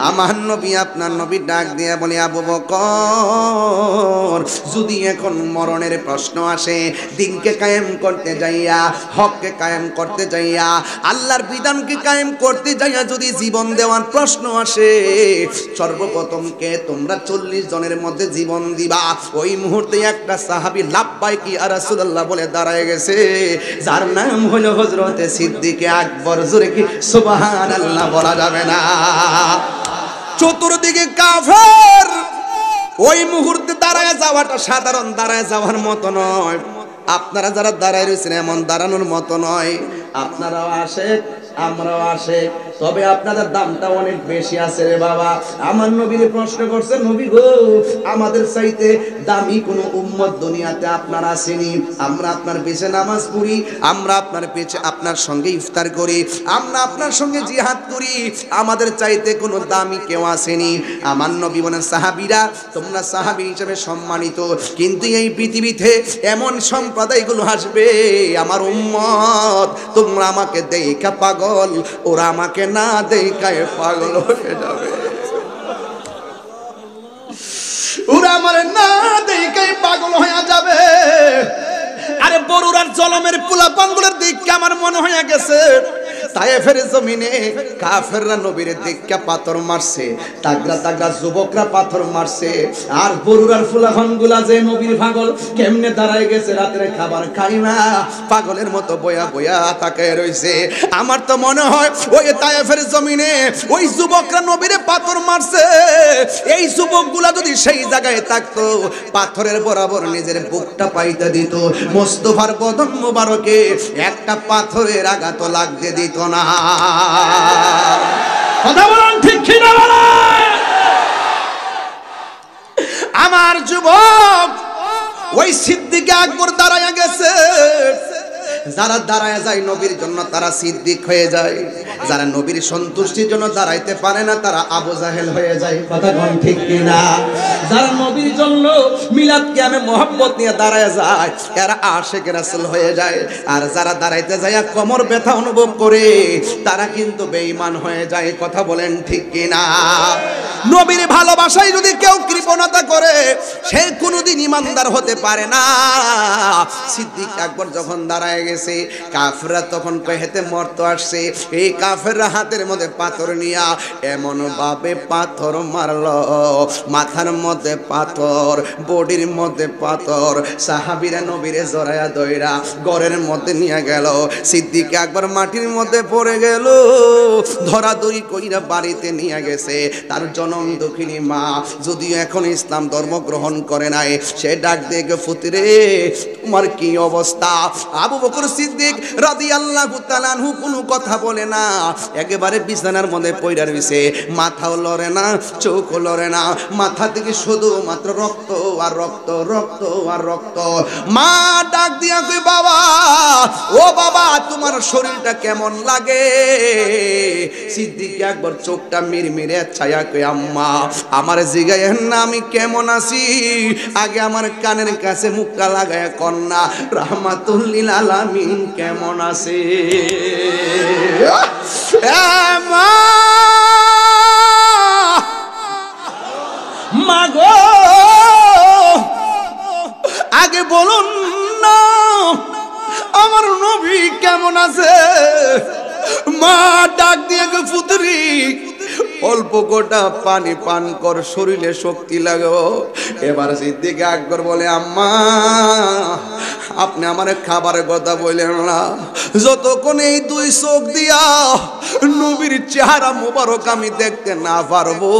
আমার নবী আপনার নবী ডাক দিয়ে বলে, আবু বকর, যদি এখন মরণের প্রশ্ন আসে, দিনকে কায়েম করতে যাইয়া, হককে কায়েম করতে যাইয়া, আল্লাহর বিধানকে কায়েম করতে যাইয়া যদি জীবন দেওয়ার প্রশ্ন আসে, সর্বপ্রথম কে তোমরা 40 জনের মধ্যে জীবন দিবা? ওই মুহূর্তে একটা সাহাবী লাব্বাইক ইয়া রাসূলুল্লাহ বলে দাঁড়ায় গেছে, যার নাম হলো হযরতে সিদ্দিকে আকবর। জোরে কি সুবহানাল্লাহ বলা যাবে না? চতুর্দিকে কাফের। ওই মুহূর্তে দাঁড়ায় যাওয়াটা সাধারণ দাঁড়ায় যাওয়ার মতো নয়। আপনারা যারা দাঁড়ায় রয়েছেন এমন দাঁড়ানোর মতো নয়। আপনারাও আসে, আমরাও আসে, তবে আপনাদের দামটা অনেক বেশি আছে রে বাবা। আমার নবীর প্রশ্ন করছে, নবী গো, আমাদের চাইতে দামি কোন উম্মত দুনিয়াতে আপনার আসেনি। আমরা আপনার পিছে নামাজ পড়ি, আমরা আপনার পিছে আপনার সঙ্গে ইফতার করি, আমরা আপনার সঙ্গে জিহাদ করি, আমাদের চাইতে কোনো দামি কেউ আসেনি। আমার নবী বলেন, সাহাবীরা তোমরা সাহাবী হিসেবে সম্মানিত, কিন্তু এই পৃথিবীতে এমন সম্প্রদায়গুলো আসবে আমার উম্মত, তোমরা আমাকে দেখা পাগল, ওরা আমাকে না দেখায় পাগল হয়ে যাবে। ওরা আমার না দেখায় পাগল হয়ে যাবে। আরে বরুরার জলমের পোলাপানগুলোর দিকে আমার মনে হয়ে গেছে তায়েফের জমিনে কাফেররা নবীর দিকে পাথর মারছে, তাগড়া তাগড়া যুবকরা পাথর মারছে, আর বরুরার ফুলাফানগুলা যে নবীর পাগল কেমনে দাঁড়ায় গেছে, রাতের খাবার খাই না, পাগলের মতো বয়া বয়া তাকায় রইছে। আমার তো মনে হয় ওই তায়েফের জমিনে ওই যুবকরা নবীরে পাথর মারছে, এই যুবকগুলা যদি সেই জায়গায় থাকতো, পাথরের বরাবর নিজের বুকটা পাইতে দিত, মোস্তফার বদন মোবারকে একটা পাথরের আঘাত লাগতে দিত না। কথা বলেন ঠিক কি না বলেন? আমার যুবক ওই সিদ্দিক আকবর দাঁড়ায় গেছে। যারা দাঁড়ায় যায় নবীর জন্য তারা সিদ্দিক হয়ে যায়, যারা নবীর সন্তুষ্টির জন্য দাঁড়াইতে পারে না তারা আবু জাহেল হয়ে যায়। কথা কোন ঠিক কি না? যারা নবীর জন্য মিলাদ কিয়ামে মোহাব্বত নিয়ে দাঁড়ায় যায় এরা আশিক রাসূল হয়ে যায়, আর যারা দাঁড়াইতে যায় কোমর ব্যথা অনুভব করে তারা কিন্তু বেঈমান হয়ে যায়। কথা বলেন ঠিক কি না? নবীর ভালোবাসায় যদি কেউ কৃপণতা করে সে কোনোদিন ইমানদার হতে পারে না। সিদ্দিক আকবর যখন দাঁড়ায় গেছে, কাফেররা তখন কহেতে মরতে আসছে, এই কাফেররা হাতের মধ্যে পাথর নিয়া এমন ভাবে পাথর মারলো, মাথার মধ্যে পাথর, বডির মধ্যে পাথর, সাহাবীরা নবীরে জড়ায়া দইরা ঘরের মধ্যে নিয়ে গেল। সিদ্দিক আকবর মাটির মধ্যে পড়ে গেল, ধরাধরি কইরা বাড়িতে নিয়ে গেছে। তার জনম দুঃখিনী মা যদিও এখন ইসলাম ধর্ম গ্রহণ করে নাই, সে ডাক দিয়ে ফুতরে তোমার কি অবস্থা? আবু বকর সিদ্দিক রাদিয়াল্লাহু তাআলা আনহু কোনো কথা বলে না, একেবারে বিছানার মধ্যে পইড়া রইছে, মাথাও লড়ে না, চোখও লড়ে না, মাথা থেকে শুধু মাত্র রক্ত আর রক্ত, রক্ত আর রক্ত। মা ডাক দিয়া কই, বাবা ও বাবা তোমার শরীরটা কেমন লাগে? সিদ্দিক আকবর চোখটা মিরমিরে ছায়া কই, আম্মা আমার জিগায়েন না আমি কেমন আছি, আগে আমার কানের কাছে মুখটা লাগায় কন্যা রাহমাতুল লিল আলামিন কেমন আছে? মা গো আগে বলুন না আমার নবী কেমন আছে? মা ডাক দিয়ে পুত্রী অল্প গোটা পানি পান কর, শরীরে শক্তি লাগাও। এবার সিদ্দিক আকবর বলে, আম্মা আপনি আমার খাবারের কথা বললেন না, যতক্ষণ এই দুই চোখ দিয়া নবীর চেহারা মোবারক আমি দেখতে না পারবো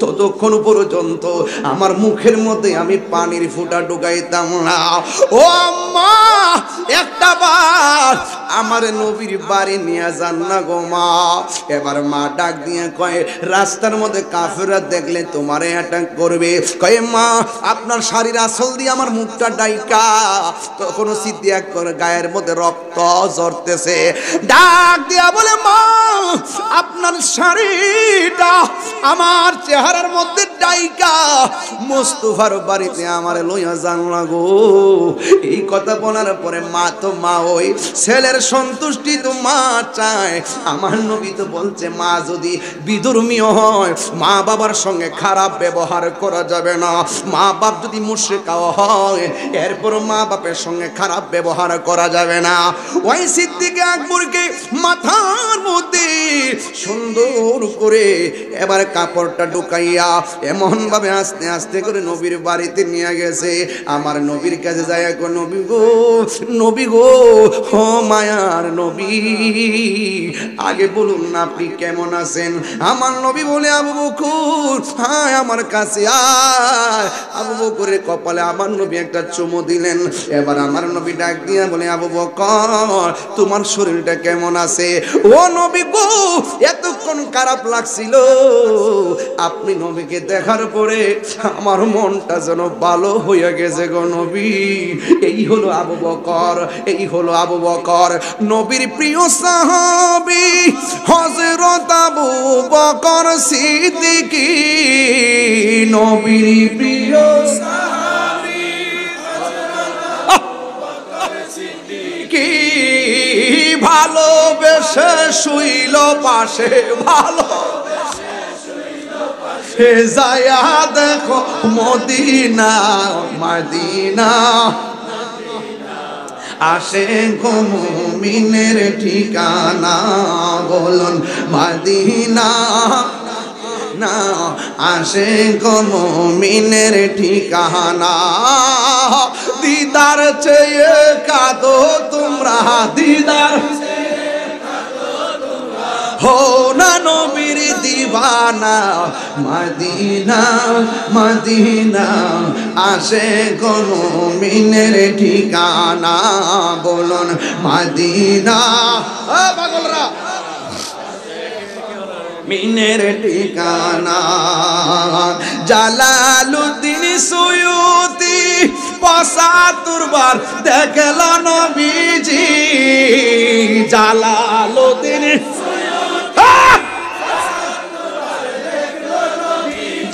ততক্ষণ পর্যন্ত আমার মুখের মধ্যে আমি পানির ফুটা ঢুকাইতাম না। ও আম্মা একটা বার আমার নবীর বাড়ি নিয়ে যান না গো মা। এবার মা ডাক দিয়ে কয়, রাস্তার মধ্যে কাফেররা দেখলে তোমারে অ্যাটাক করবে, কয় মা আপনার শাড়ির আঁচল দিয়ে আমার মুখটা ডাইকা। তখন সিদ্দিক করে গায়ের মধ্যে রক্ত ঝরতেছে, ডাক দিয়া বলে, মা আপনার শাড়িটা আমার চেহারার মধ্যে ডাইকা মুস্তাফার বাড়িতে আমারে লইয়া যান লাগো। এই কথা বলার পরে মা তো মা, ওই ছেলের সন্তুষ্টি তো মা চায়। আমার নবী তো বলছে মা যদি বিধর্মীয় হয়, মা বাবার সঙ্গে খারাপ ব্যবহার করা যাবে না। মা বাপ যদি মুশরিকাও হয়, এরপর মা বাপের সঙ্গে খারাপ ব্যবহার করা যাবে না। ওই সিদ্দিক আকবরকে মাথার মধ্যে সুন্দর করে এবার কাপড়টা ঢুকাইয়া এমন ভাবে আস্তে আস্তে করে নবীর বাড়িতে নিয়ে গেছে। আমার নবীর কাছে যায়, নবী গো, নবী গো, ও মায়ার নবী, আগে বলুন না আপনি কেমন আছেন? আমার নবী বলে, আবু বকর হ্যাঁ আমার কাছে আয়। আবু বকরের কপালে আমার নবী একটা চুমু দিলেন। এবার আমার নবী ডাক দিয়া বলে, আবু বকর তোমার শরীরটা কেমন আছে? ও নবী গো, এতক্ষণ খারাপ লাগছিল, আপনি নবীকে দেখার পরে আমার মনটা যেন ভালো হয়ে গেছে গো নবী। এই হলো আবু বকর, এই হলো আবু বকর, নবীর প্রিয় সাহাবী হযরত আবু বকর সিদ্দিক, নবীর প্রিয় সাহাবী হযরত আবু বকর সিদ্দিক, ভালোবেসে শুইল পাশে, ভালোবেসে শুইল পাশে, যায়া দেখো মদিনা মদিনা, আসে গো মুমিনের ঠিকানা, বলুন মদিনা না, আসে গো মুমিনের ঠিকানা। দিদার চেয়ে কাঁদো তোমরা, দিদার হো না নবীর দিবানা, মদিনা মদিনা, আসে গো মুমিনের ঠিকানা, বলুন মদিনা। পাগলরা, মিনের ঠিকানা। জালালউদ্দিন সুয়ুতি ৭৫ বার দেখল নবীজি, জালালউদ্দিন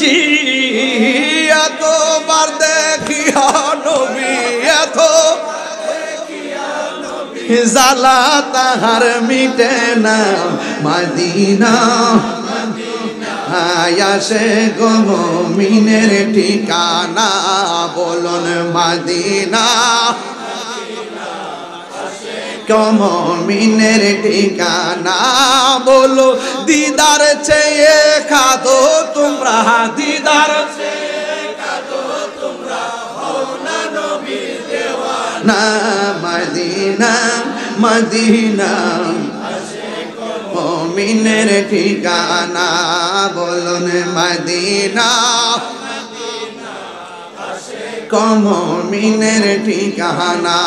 জি এতবার দেখিয়া নবী, এত জালা তাহার মিটে না, মদিনা আসে গো মুমিনের ঠিকানা, বলুন মদিনা মুমিনের ঠিকানা, বলো দিদার চেয়ে কাঁদো তোমরা, দিদার চেয়ে কাঁদো তোমরা, হও না নবীর দেওয়ানা, মদিনা মদিনা মুমিনের ঠিকানা, বলুন মদিনা মুমিনের ঠিকানা।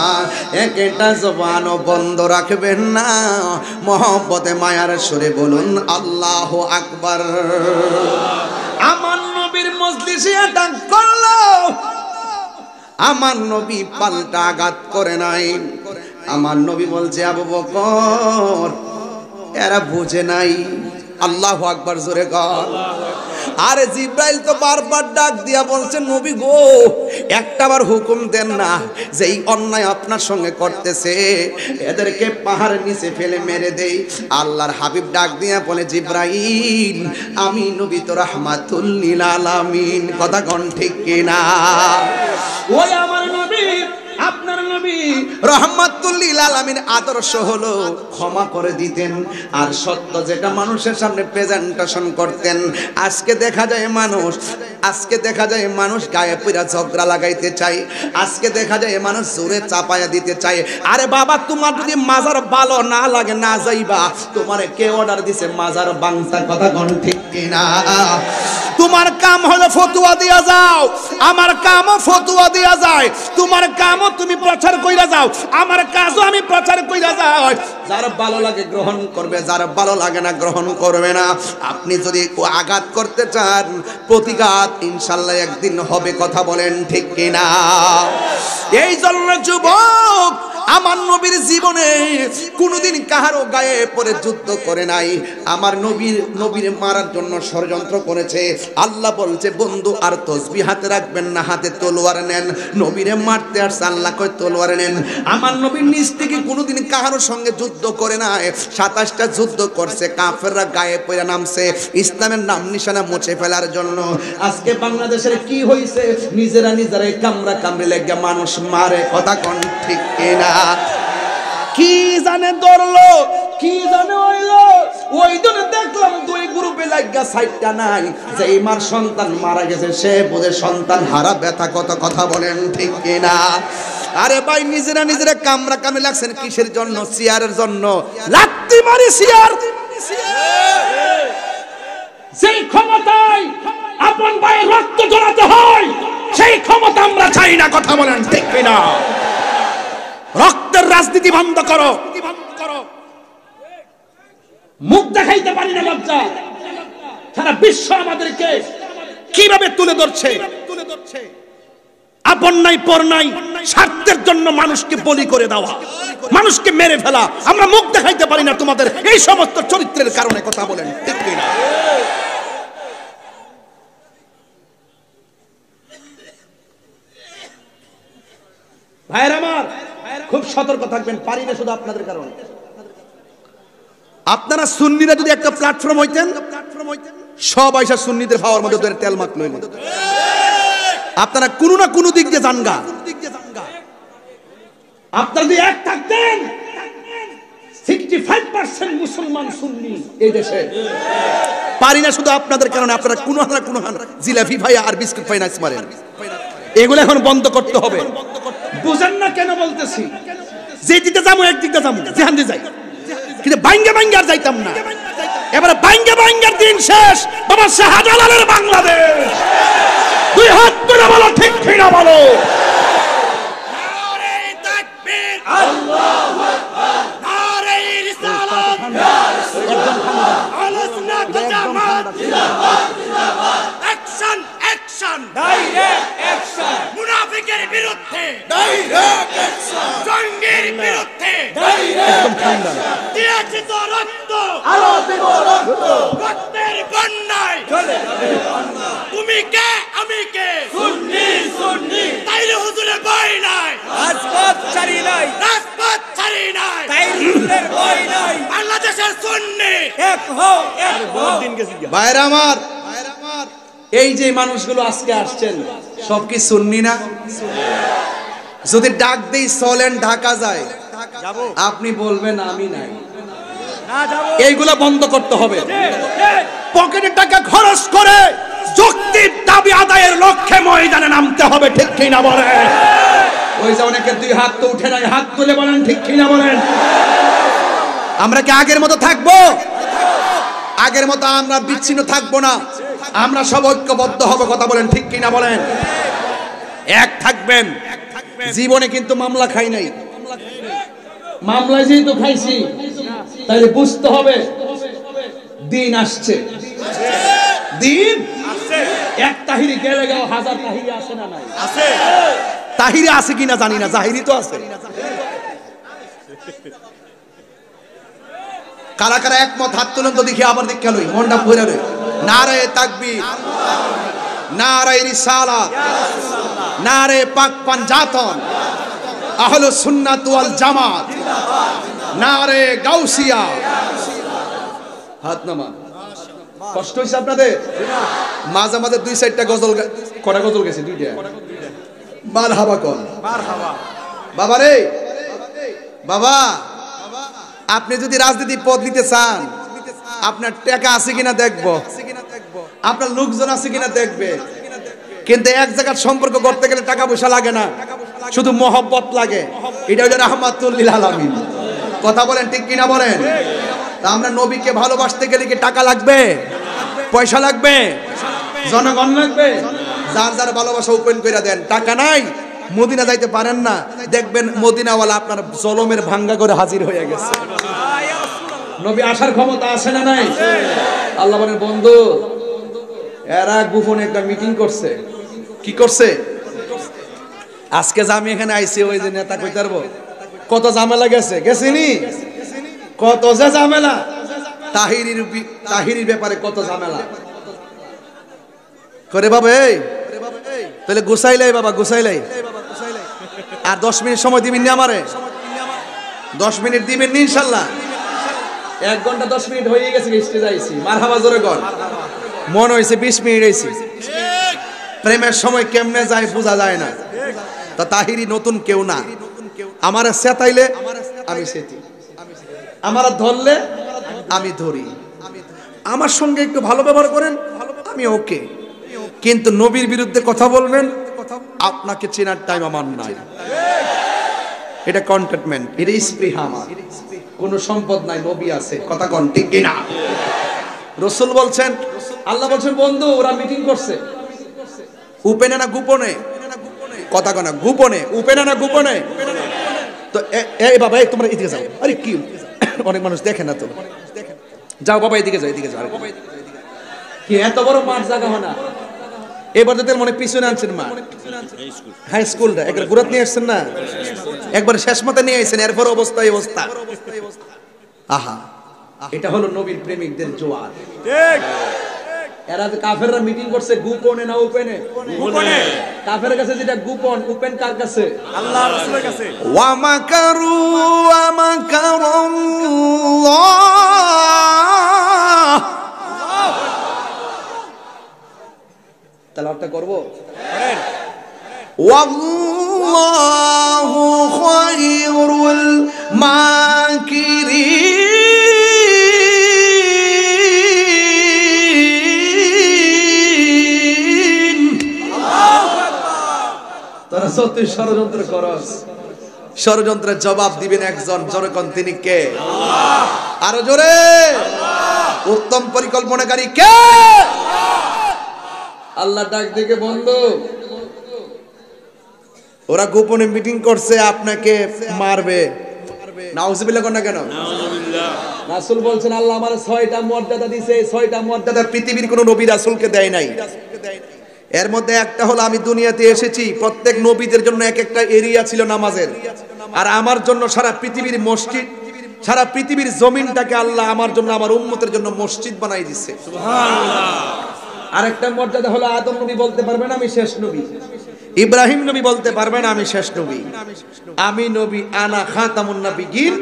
একটা জবান বন্ধ রাখবেন না, মহব্বতে মায়ার সুরে বলুন আল্লাহু আকবার। আমার নবীর মজলিসে আঘাত করলো, আমার নবী পাল্টা আঘাত করে নাই। আমার নবী বলছে, আবু বকর এরা বুঝে নাই। আল্লাহু আকবার জোরে কর। আরে জিব্রাইল তো বারবার ডাক দিয়া বলছে, নবী গো একটাবার হুকুম দেন না, যে এই অন্যায় আপনার সঙ্গে করতেছে এদেরকে পাহাড়ের নিচে ফেলে মেরে দেই। আল্লাহর হাবিব ডাক দিয়া বলে, জিব্রাইল আমি নবী তো রাহমাতুল লিল আলামিন, কথা কোন ঠিক কিনা? ওই আমার নবী, আপনার নবী রাহমাতুল লিল আলামিন আদর্শ হলো ক্ষমা করে দিতেন, আর সত্য যেটা মানুষের সামনে প্রেজেন্টেশন করতেন। আজকে দেখা যায় মানুষ গায়ে পুরা ঝগড়া লাগাইতে চায়, আজকে দেখা যায় মানুষ জোরে চাপায়া দিতে চায়। আরে বাবা, তোমার যদি মাজার ভালো না লাগে না যাইবা, তোমারে কে অর্ডার দিছে মাজার বাংতা, কথা কোন ঠিক কিনা? তোমার কাম হলো ফতোয়া দিয়া যাও, আমার কামও ফতোয়া দিয়া যায়। তোমার কামও তুমি প্রচার কইরা যাও, আমার কাজও আমি প্রচার কইরা যাই। যার ভালো লাগে গ্রহণ করবে, যার ভালো লাগে না গ্রহণ করবে না। আপনি যদি আঘাত করতে চান, প্রতিঘাত ইনশাআল্লাহ একদিন হবে, কথা বলেন ঠিক কিনা? এই জন্য যুবক, আমার নবীর জীবনে কোনোদিন কাহারও গায়ে পড়ে যুদ্ধ করে নাই। আমার নবীর মারার জন্য ষড়যন্ত্র করেছে। আল্লাহ বলছে বন্ধু আর তসবিহ হাতে রাখবেন না, হাতে তলোয়ার নেন। নবীরে মারতে আসছে, আল্লাহ কয় তলোয়ার নেন। আমার নবীর নিজ থেকে কোনোদিন কাহারও সঙ্গে যুদ্ধ করে নাই। 27টা যুদ্ধ করছে, কাফেররা গায়ে পড়ে নামছে ইসলামের নাম নিশানা মুছে ফেলার জন্য। আজকে বাংলাদেশের কি হইছে, নিজেরাই কামরা কামড়ে লেগে মানুষ মারে। কথা কোন ঠিক কিনা? কি জানে ধরলো, কি জানে হইলো। ওই দিন দেখলাম 2 গ্রুপে লাগা 60টা নাই। যে মার সন্তান মারা গেছে সে বুঝে সন্তান হারা ব্যথা কত। কথা বলেন ঠিক কিনা? আরে ভাই, নিজেরা কামরা কামে লাগছেন কিসের জন্য? চেয়ারের জন্য। লাত্তি মারি চেয়ার। সেই ক্ষমতায় আপন ভাইয়ের রক্ত ঝরাতে হয়, সেই ক্ষমতা আমরা চাই না। কথা বলেন ঠিক কিনা? রক্তের রাজনীতি বন্ধ করো। মুখ দেখাইতে পারি না লজ্জা। সারা বিশ্ব আমাদেরকে কিভাবে তুলে ধরছে। আপন নাই পর নাই, স্বার্থের জন্য মানুষকে বলি করে দেওয়া, মানুষকে মেরে ফেলা। আমরা মুখ দেখাইতে পারি না তোমাদের এই সমস্ত চরিত্রের কারণে। কথা বলেন ঠিক কিনা? ভাইরা আমার, খুব সতর্ক থাকবেন। পারি না শুধু আপনাদের কারণে। আপনারা সুন্নিরা যদি একটা প্ল্যাটফর্ম হইতেন, সব আইসা সুন্নিদের পাওয়ার মধ্যে তেল মাখ লইলেন। আপনারা কোনো না কোনো দিক দিয়ে জানগা। আপনারা যদি এক থাকতেন, 65% মুসলমান সুন্নি এই দেশে। পারি না শুধু আপনাদের কারণে। আপনারা কোনো না কোনো জিলাপি ভাই আর বিস্কুট ফাইনান্স মারেন। এগুলো এখন বন্ধ করতে হবে। বুঝেন না কেন বলতেছি? যে দিতে যাবো একদিকে যাবো, যেখান দিয়ে যাই, কিন্তু বাইঙ্গে আর যাইতাম না। এবারে বাইঙ্গের দিন শেষ। বাবা শাহজালালের বাংলাদেশ। 2 হাত তুলে বলো ঠিক কিনা বলো। নারে তাকবীর, আল্লাহু আকবার, নারে রিসালাত, ইয়া রাসূলুল্লাহ, আহলে সুন্নাত ওয়াল জামাত, জিন্দাবাদ জিন্দাবাদ। Action action, direct action. মুনাফিকের বিরুদ্ধে ডাইরেক্ট অ্যাকশন। জঙ্গির বিরুদ্ধে ডাইরেক্ট অ্যাকশন। দিয়েছি তো রক্ত, আরো দেব রক্ত। রক্তের বন্যায় চলে যাবে বন্যা। তুমি কে আমি কে? সুন্নি সুন্নি। তাইলে হুজুরের ভয় নাই, রাজপথ ছাড়ি নাই, রাজপথ ছাড়ি নাই, তাইলে হুজুরের ভয় নাই। বাংলাদেশের সুন্নি এক হও, এক হও। ভাইরা আমার, এই যে মানুষগুলো আজকে আসছেন সব কি সুন্নি না? যদি ডাক দেই চলেন ঢাকা যায়, আপনি বলবেন আমি নাই। এইগুলা বন্ধ করতে হবে। পকেটে টাকা খরচ করে যৌক্তিক দাবি আদায়ের লক্ষ্যে ময়দানে নামতে হবে। ঠিক কিনা বলেন? ওই যে অনেকে 2 হাত তো উঠে নাই, হাত তুলে বলেন ঠিক কিনা বলেন। আমরা কি আগের মতো থাকবো? আগের মতো আমরা বিচ্ছিন্ন থাকবো না। আমরা সব ঐক্যবদ্ধ হব। কথা বলেন ঠিক কিনা বলেন। এক থাকবেন। জীবনে কিন্তু মামলা খাই নাই। মামলায় যেহেতু খাইছি, তাহলে বুঝতে হবে দিন আসছে। দিন আসছে। এক তাহিরি গেলে গেল, 1000 তাহিরি আসে না নাই? আছে। তাহিরে আছে কিনা জানি না, জাহিরি তো আছে। কারা কারা একমত হাত তুলেন তো দেখি। আবার দীক্ষা লই, মনটা ভরে লই। নারে তাকবীর, নারে রিসালাত, নারে পাক পাঞ্জাতন, আহলে সুন্নাত ওয়াল জামাত, নারে গাউসিয়া। হাত নামান। কষ্ট হইছে আপনাদের? মাঝে মাঝে 2-4টা গজল, কটা গজল গেছে? 2টা। মারহাবা কোন মারহাবা। বাবা রে বাবা, আপনি যদি রাজনীতি পদ নিতে চান, আপনার টাকা আছে কিনা দেখবো, আপনার লোকজন আছে কিনা দেখবে। কিন্তু এক জায়গার সম্পর্ক করতে গেলে টাকা পয়সা লাগে না, শুধু মহব্বত লাগে। এটা হলো রাহমাতুল লিল আলামিন। কথা বলেন ঠিক কিনা বলেন। তা আমরা নবীকে ভালোবাসতে গেলে কি টাকা লাগবে, পয়সা লাগবে, জনগণ লাগবে? যার যার ভালোবাসা ওপেন করে দেন। টাকা নাই, মদিনা যাইতে পারেন না, দেখবেন মদিনাওয়ালা আপনার জলমের ভাঙ্গা করে হাজির হয়ে গেছে। নবী আসার ক্ষমতা আছে না নাই? আল্লাহ বলেন বন্ধু, এরা গোপনে একটা মিটিং করছে। কি করছে? আজকে যে আমি এখানে আইছি ওই যে নেতা কইতে পারবো কত ঝামেলা গেছিনি কত যে ঝামেলা তাহিরির ব্যাপারে কত ঝামেলা করে বাবা। এই তাহলে গুছাইলাই বাবা গুছাইলাই। আর 10 মিনিট সময় দিবেন না আমারে? 10 মিনিট দিবেন না ইনশাআল্লাহ? 1 ঘন্টা 10 মিনিট হয়ে গেছে স্টেজে আইছি। মারহাবা জোরে কর। মন হইছে 20 মিনিট হইছে। প্রেমের সময় কেমনে যায় বোঝা যায় না। তা তাহিরি নতুন কেউ না। আমারে সেতাইলে আমি সেতি, আমারে ধরলে আমি ধরি, আমার সঙ্গে একটু ভালো ব্যবহার করেন আমি ওকে, কিন্তু নবীর বিরুদ্ধে কথা বলবেন আপনাকে চেনার টাইম আমার নাই। এটা কন্টেটমেন্ট, এটা স্পৃহা। আমার কোনো সম্পদ নাই, নবী আছে। কথা কোন ঠিক কিনা? রাসূল বলছেন, আল্লাহ বলছেন বন্ধু ওরা মিটিং করছে উপেনে না গোপনে? কথা কোন গোপনে? উপেনে না গোপনে? তো এই বাবা এই তোমরা এদিকে যাও। আরে কি অনেক মানুষ দেখে না তো, যাও বাবা এদিকে যাও, এদিকে যাও। কি এত বড় মাঠ জায়গা হয় না? এবার যদি মনে পিছনে আনছেন মা হাই স্কুলটা একবার ঘুরাত নিয়ে আসছেন না, একবার শেষ মতে নিয়ে আসছেন, এরপর অবস্থা এই অবস্থা। আহা, এটা হলো নবীর প্রেমিকদের জোয়ার। ঠিক। এরা যে কাফেররা মিটিং করছে গোপনে না ওপেনে? গোপনে। কাফেরের কাছে যেটা গোপন, ওপেন কার কাছে? আল্লাহর রাসূলের কাছে। ওয়া মাকারু ওয়া মাকারুল্লাহ। তেলাওয়াতটা করব? করেন। ওয়াল্লাহু খায়রুল মাকিরিন। তোরা সত্যি ষড়যন্ত্র করস, ষড়যন্ত্রের জবাব দিবেন একজন, জনগণ তিনি কে? আল্লাহ। আরো জোরে আল্লাহ। উত্তম পরিকল্পনাকারী কে? আল্লাহ ডাক দিকে বন্ধু ওরা গোপনে মিটিং করছে আপনাকে মারবে। নাউজুবিল্লাহ কোন না কেন? নাউজুবিল্লাহ। রাসূল বলছেন আল্লাহ আমারে 6টা মর্যাদা দিয়েছে, 6টা মর্যাদা পৃথিবীর কোন নবী রাসূলকে দেয় নাই। এর মধ্যে একটা হলো আমি দুনিয়াতে এসেছি, প্রত্যেক নবীদের জন্য এক একটা এরিয়া ছিল নামাজের, আর আমার জন্য সারা পৃথিবীর মসজিদ, সারা পৃথিবীর জমিনটাকে আল্লাহ আমার জন্য আমার উম্মতের জন্য মসজিদ বানাই দিয়েছে। সুবহানাল্লাহ। আরেকটা মর্যাদা হলো আদম নবী বলতে পারবেন আমি শেষ নবী, ইব্রাহিম নবী বলতে পারবেন আমি শেষ নবী, আমি নবী আনা খাতামুন নবিয়্যিন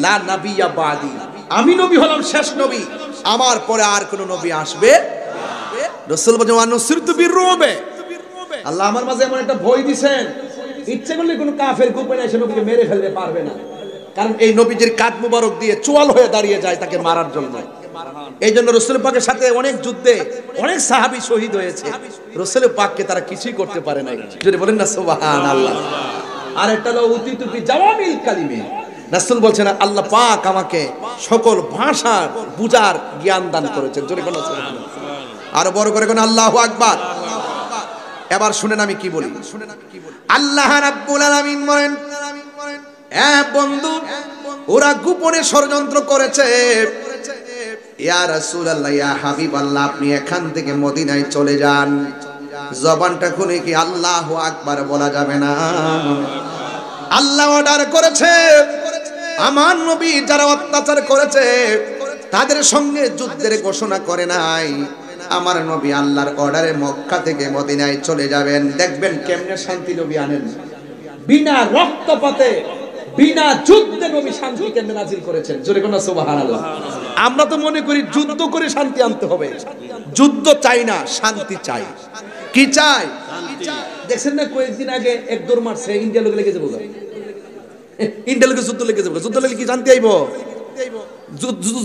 লা নাবিয়্যা বাদি, আমি নবী হলাম শেষ নবী, আমার পরে আর কোন নবী আসবে না। রাসূল বলেন ওয়ানুসিরতু বিররুবে, আল্লাহ আমার মাঝে এমন একটা ভয় দিবেন ইচ্ছে করলে কোন কাফের গোপনে এসে নবীকে মেরে ফেলতে পারবে না, কারণ এই নবীজির কাঁধ মুবারক দিয়ে চোয়াল হয়ে দাঁড়িয়ে যায় তাকে মারার জন্য। এই জন্য রাসূল পাকের সাথে অনেক যুদ্ধে অনেক সাহাবী শহীদ হয়েছে, রাসূল পাককে তারা কিছুই করতে পারে নাই। যদি বলেন না সুবহানাল্লাহ। আর একটা হলো উতিতুপি জাওয়ামিল কালিমে, রাসূল বলছেন আল্লাহ পাক আমাকে সকল ভাষার বুঝার জ্ঞান দান করেছেন। জোরে বলেন সুবহানাল্লাহ। আর বড় করে কোন আল্লাহু আকবার। এবার শুনেন আমি কি বলি। আল্লাহ রাব্বুল আলামিন বলেন এ বন্ধু ওরা গোপনে ষড়যন্ত্র করেছে, ইয়া রাসূলুল্লাহ ইয়া হাবিবাল্লাহ আপনি এখান থেকে মদিনায় চলে যান। জবানটা খুলে কি আল্লাহু আকবার বলা যাবে না? আল্লাহ অর্ডার করেছে আমার নবী যারা অত্যাচার করেছে তাদের সঙ্গে যুদ্ধের ঘোষণা করে নাই, আমার নবী আল্লাহর অর্ডারে মক্কা থেকে মদিনায় চলে যাবেন। দেখবেন কেমনে শান্তি নবী আনেন, বিনা রক্তপাতে বিনা যুদ্ধে নবী শান্তি কেমনে নাজিল করেছেন। জোরে কোন সুবহানাল্লাহ। আমরা তো মনে করি যুদ্ধ করে শান্তি আনতে হবে, যুদ্ধ চাই না, শান্তি চাই। কি চাই? দেখছেন না কয়েকদিন আগে এক দৌড় মারছে, ইন্ডিয়া লোক লেগে যাবো, ইন্ডিয়া লোকে যুদ্ধ লেগে যাবো, যুদ্ধ লাগলে কি শান্তি আইব?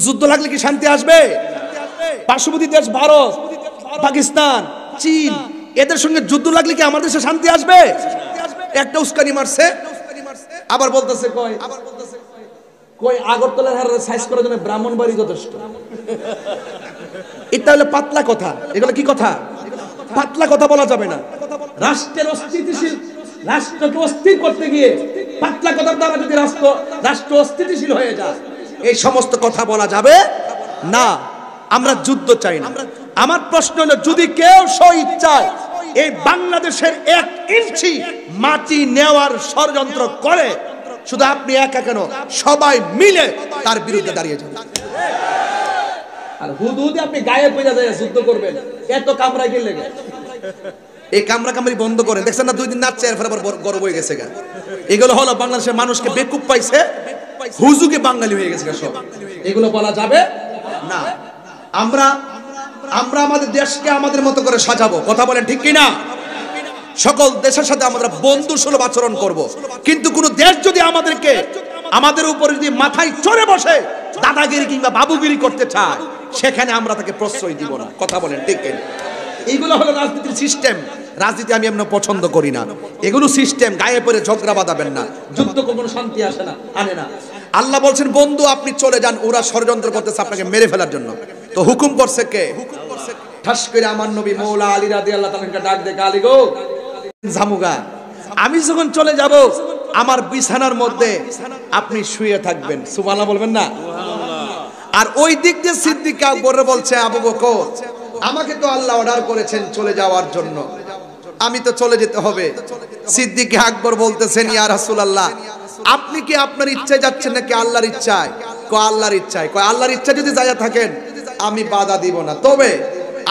যুদ্ধ লাগলে কি শান্তি আসবে? পার্শ্ববর্তী দেশ ভারত, পাকিস্তান, চীন এদের সঙ্গে যুদ্ধ লাগলে কি আমাদের দেশে শান্তি আসবে? একটা উস্কানি মারছে, আবার বলতেছে কই আগরতলার হার সাইজ করার জন্য ব্রাহ্মণবাড়ি যথেষ্ট। এটা হলো পাতলা কথা। এগুলো কি কথা? পাতলা কথা বলা যাবে না। রাষ্ট্রের অস্থিতিশীল, রাষ্ট্রকে অস্থির করতে গিয়ে পাতলা কথার দ্বারা যদি রাষ্ট্র অস্থিতিশীল হয়ে যায়, এই সমস্ত কথা বলা যাবে না। আমরা যুদ্ধ চাই না। আমার প্রশ্ন হলো যদি কেউ শহীদ চায় এই বাংলাদেশের 1 ইঞ্চি মাটি নেওয়ার ষড়যন্ত্র করে, শুধু আপনি একা কেন, সবাই মিলে তার বিরুদ্ধে দাঁড়িয়ে যান। আর হুদুদে আপনি গায়ে পয়সা যায় যুদ্ধ করবেন, এত কামড়া গেলে এই কামড়া কামড়ি বন্ধ করেন। দেখছেন না 2 দিন নাচছে, এরপর আবার গরম হয়ে গেছে গা। এগুলো হলো বাংলাদেশের মানুষকে বেকুব পাইছে, হুজুকে বাঙালি হয়ে গেছে সব। এগুলো বলা যাবে না। আমরা আমাদের দেশকে আমাদের মতো করে সাজাবো, কথা বলেন ঠিক কি না? সকল দেশের সাথে আমরা বন্ধু সুলভ আচরণ করব, কিন্তু কোন দেশ যদি আমাদের উপরে যদি মাথায় চড়ে বসে দাদাগিরি কিংবা বাবুগিরি করতে চায়, সেখানে আমরা তাকে প্রশ্রয় দিব না, কথা বলেন ঠিক কি না? এইগুলো হলো রাজনীতির সিস্টেম। রাজনীতি আমি এমন পছন্দ করি না, এগুলো সিস্টেম। গায়ে পড়ে ঝগড়া বাঁধাবেন না, যুদ্ধ কোনো শান্তি আসে না, আনে না। আল্লাহ বলছেন বন্ধু আপনি চলে যান, ওরা ষড়যন্ত্র করতেছে আপনাকে মেরে ফেলার জন্য। তো হুকুম করছে কে? ঠাস করে আমার নবী মৌলা আলী রাদিয়াল্লাহু তাআলাকে ডাক দে, আলী গো জামুগা, আমি যখন চলে যাব আমার বিছানার মধ্যে আপনি শুয়ে থাকবেন, সুবহানাল্লাহ বলবেন না? আর ওই দিক দিয়ে সিদ্দিক আকবর বলছে, আবু বকর আমাকে তো আল্লাহ অর্ডার করেছেন চলে যাওয়ার জন্য, আমি তো চলে যেতে হবে। সিদ্দিক আকবর বলতেছেন, ইয়া রাসূলুল্লাহ আপনি কি আপনার ইচ্ছায় যাচ্ছেন নাকি আল্লাহর ইচ্ছায়? কয় আল্লাহর ইচ্ছায়। কয় আল্লাহর ইচ্ছা যদি যায় থাকেন আমি বাধা দিব না, তবে